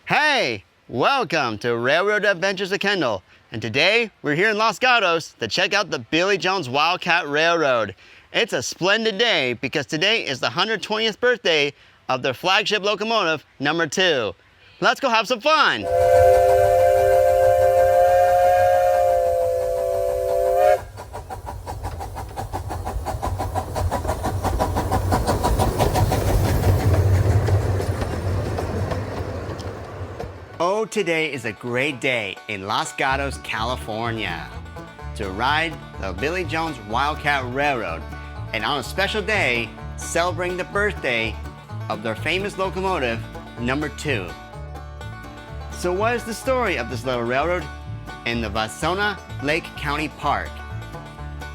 Hey, welcome to Railroad Adventures of Kendall. And today we're here in Los Gatos to check out the Billy Jones Wildcat Railroad. It's a splendid day because today is the 120th birthday of their flagship locomotive, number 2. Let's go have some fun. Oh, today is a great day in Los Gatos, California to ride the Billy Jones Wildcat Railroad, and on a special day celebrating the birthday of their famous locomotive, number 2. So what is the story of this little railroad in the Vasona Lake County Park?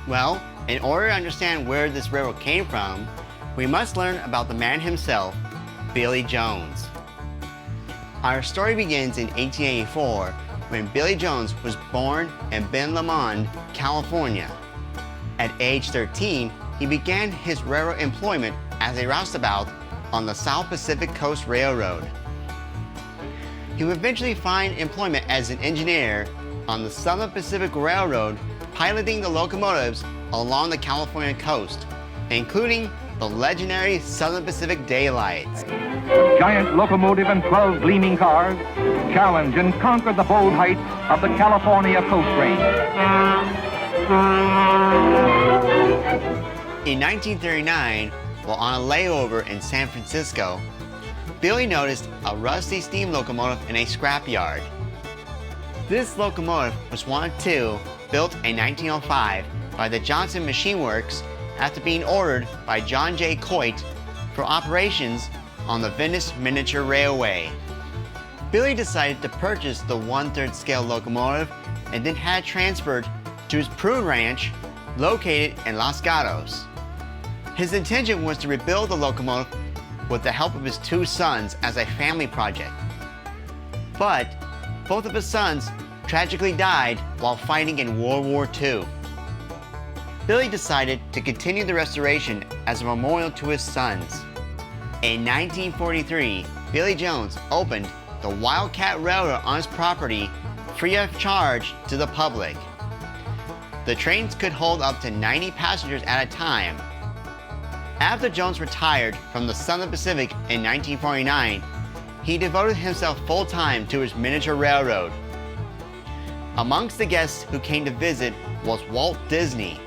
Well, in order to understand where this railroad came from, we must learn about the man himself, Billy Jones. Our story begins in 1884 when Billy Jones was born in Ben Lomond, California. At age 13, he began his railroad employment as a roustabout on the South Pacific Coast Railroad. He would eventually find employment as an engineer on the Southern Pacific Railroad, piloting the locomotives along the California coast, including the legendary Southern Pacific Daylights. Giant locomotive and 12 gleaming cars challenge and conquer the bold heights of the California Coast Range. In 1939, while on a layover in San Francisco, Billy noticed a rusty steam locomotive in a scrapyard. This locomotive was one of 2 built in 1905 by the Johnson Machine Works after being ordered by John J. Coit for operations on the Venice Miniature Railway. Billy decided to purchase the 1/3 scale locomotive and then had it transferred to his prune ranch located in Los Gatos. His intention was to rebuild the locomotive with the help of his 2 sons as a family project. But both of his sons tragically died while fighting in World War II. Billy decided to continue the restoration as a memorial to his sons. In 1943, Billy Jones opened the Wildcat Railroad on his property free of charge to the public. The trains could hold up to 90 passengers at a time. After Jones retired from the Southern Pacific in 1949, he devoted himself full-time to his miniature railroad. Amongst the guests who came to visit was Walt Disney.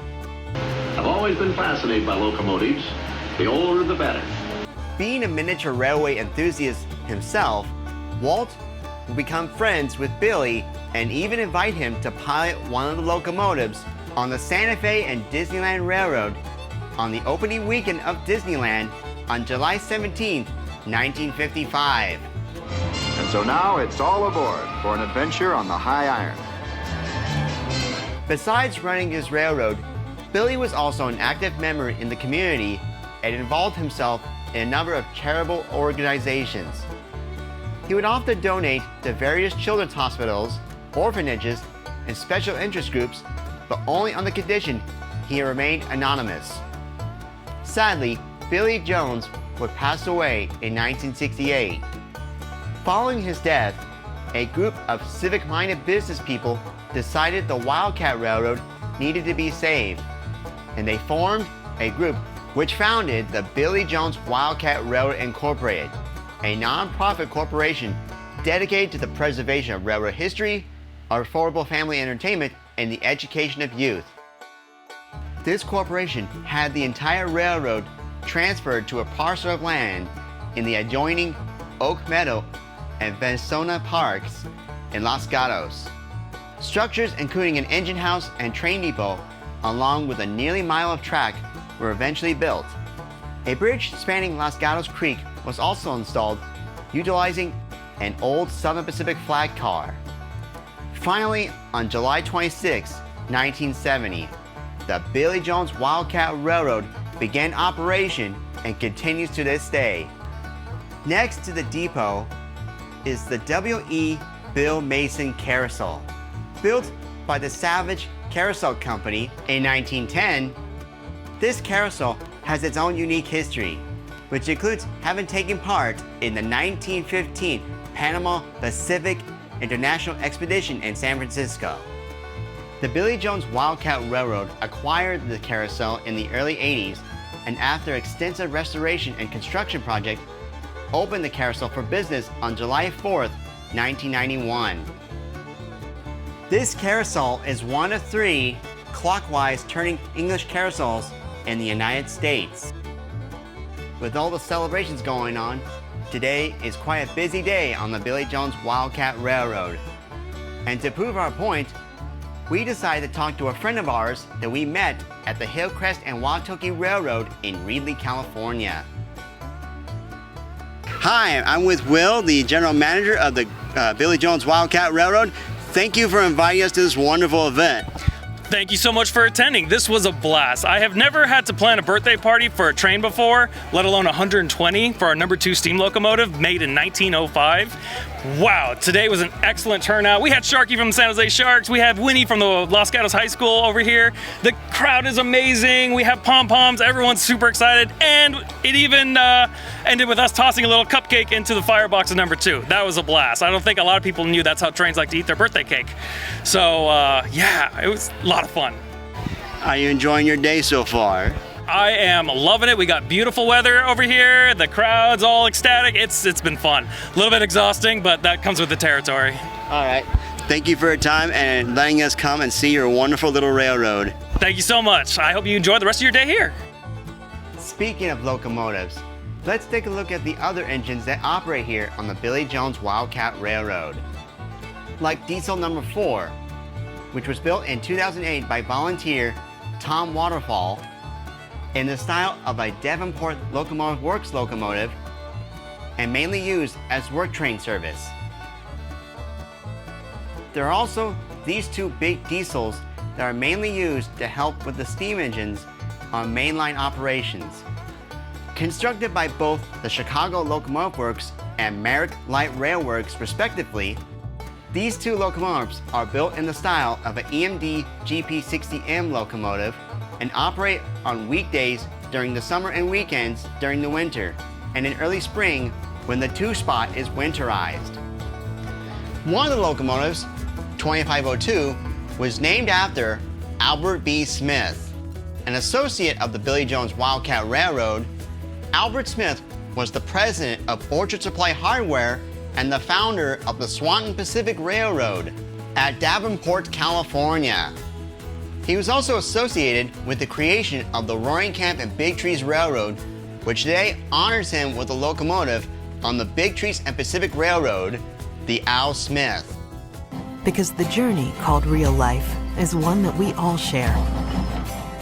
I've always been fascinated by locomotives. The older the better. Being a miniature railway enthusiast himself, Walt would become friends with Billy and even invite him to pilot one of the locomotives on the Santa Fe and Disneyland Railroad on the opening weekend of Disneyland on July 17, 1955. And so now it's all aboard for an adventure on the high iron. Besides running his railroad, Billy was also an active member in the community and involved himself in a number of charitable organizations. He would often donate to various children's hospitals, orphanages, and special interest groups, but only on the condition he remained anonymous. Sadly, Billy Jones would pass away in 1968. Following his death, a group of civic-minded business people decided the Wildcat Railroad needed to be saved, and they formed a group which founded the Billy Jones Wildcat Railroad Incorporated, a non-profit corporation dedicated to the preservation of railroad history, affordable family entertainment, and the education of youth. This corporation had the entire railroad transferred to a parcel of land in the adjoining Oak Meadow and Vasona Parks in Los Gatos. Structures including an engine house and train depot, along with a nearly mile of track, were eventually built. A bridge spanning Los Gatos Creek was also installed, utilizing an old Southern Pacific flag car. Finally, on July 26, 1970, the Billy Jones Wildcat Railroad began operation and continues to this day. Next to the depot is the W.E. Bill Mason Carousel. Built by the Savage Carousel Company in 1910, this carousel has its own unique history. which includes having taken part in the 1915 Panama Pacific International Expedition in San Francisco. The Billy Jones Wildcat Railroad acquired the Carousel in the early 80s, and after extensive restoration and construction project, opened the Carousel for business on July 4th, 1991. This carousel is one of 3 clockwise turning English carousels in the United States. With all the celebrations going on, today is quite a busy day on the Billy Jones Wildcat Railroad. And to prove our point, we decided to talk to a friend of ours that we met at the Hillcrest and Wautoki Railroad in Reedley, California. Hi, I'm with Will, the general manager of the Billy Jones Wildcat Railroad. Thank you for inviting us to this wonderful event. Thank you so much for attending. This was a blast. I have never had to plan a birthday party for a train before, let alone 120 for our number 2 steam locomotive made in 1905. Wow, today was an excellent turnout. We had Sharky from San Jose Sharks. We had Winnie from the Los Gatos High School over here. The crowd is amazing. We have pom-poms. Everyone's super excited. And it even ended with us tossing a little cupcake into the firebox of number 2. That was a blast. I don't think a lot of people knew that's how trains like to eat their birthday cake. So yeah, it was a lot of fun. Are you enjoying your day so far? I am loving it. We got beautiful weather over here. The crowd's all ecstatic. It's been fun. A little bit exhausting, but that comes with the territory. All right. Thank you for your time and letting us come and see your wonderful little railroad. Thank you so much. I hope you enjoy the rest of your day here. Speaking of locomotives, let's take a look at the other engines that operate here on the Billy Jones Wildcat Railroad. Like diesel number 4, which was built in 2008 by volunteer Tom Waterfall in the style of a Davenport Locomotive Works locomotive and mainly used as work train service. There are also these 2 big diesels that are mainly used to help with the steam engines on mainline operations. Constructed by both the Chicago Locomotive Works and Merrick Light Rail Works respectively, these 2 locomotives are built in the style of an EMD GP60M locomotive and operate on weekdays during the summer and weekends during the winter, and in early spring when the 2-spot is winterized. One of the locomotives, 2502, was named after Albert B. Smith. An associate of the Billy Jones Wildcat Railroad, Albert Smith was the president of Orchard Supply Hardware and the founder of the Swanton Pacific Railroad at Davenport, California. He was also associated with the creation of the Roaring Camp and Big Trees Railroad, which today honors him with a locomotive on the Big Trees and Pacific Railroad, the Al Smith. Because the journey called real life is one that we all share.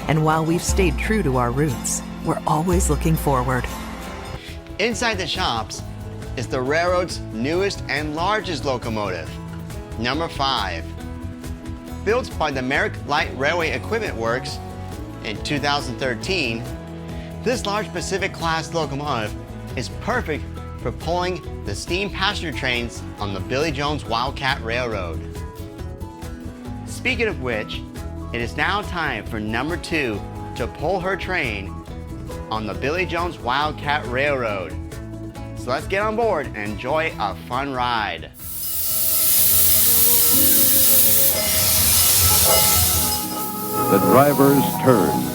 And while we've stayed true to our roots, we're always looking forward. Inside the shops is the railroad's newest and largest locomotive, number 5. Built by the Merrick Light Railway Equipment Works in 2013, this large Pacific class locomotive is perfect for pulling the steam passenger trains on the Billy Jones Wildcat Railroad. Speaking of which, it is now time for number 2 to pull her train on the Billy Jones Wildcat Railroad. So let's get on board and enjoy a fun ride. The driver's turn.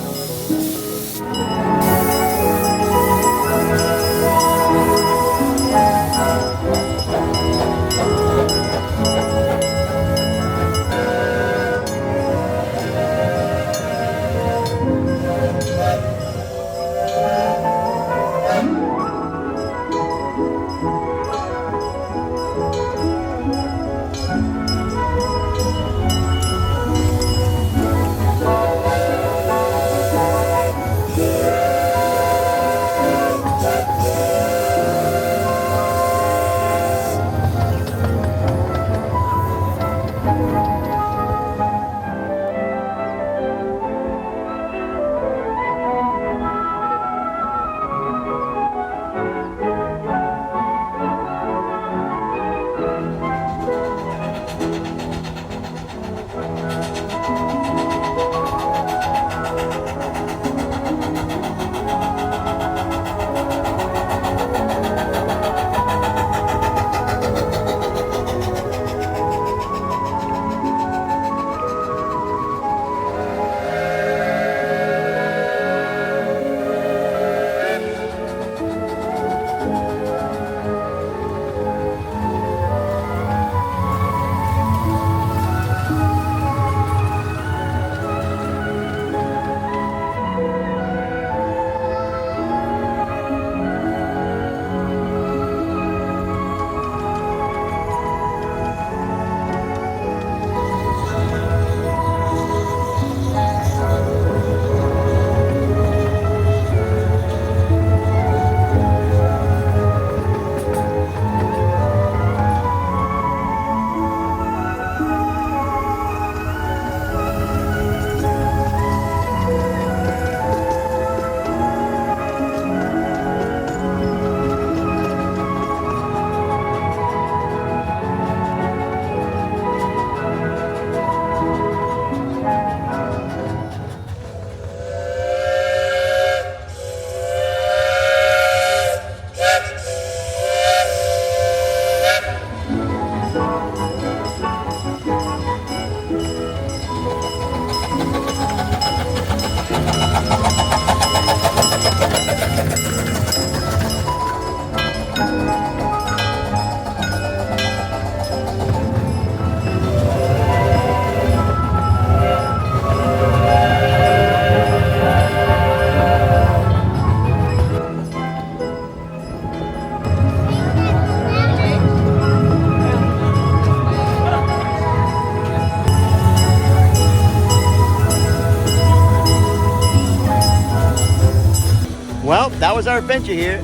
was our adventure here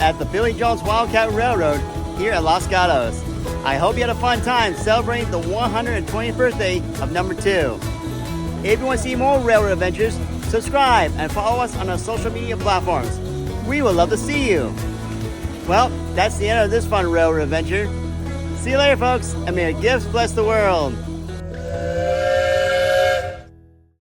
at the Billy Jones Wildcat Railroad here at Los Gatos. I hope you had a fun time celebrating the 120th birthday of number 2. If you want to see more railroad adventures, subscribe and follow us on our social media platforms. We would love to see you. Well, that's the end of this fun railroad adventure. See you later, folks, and may your gifts bless the world.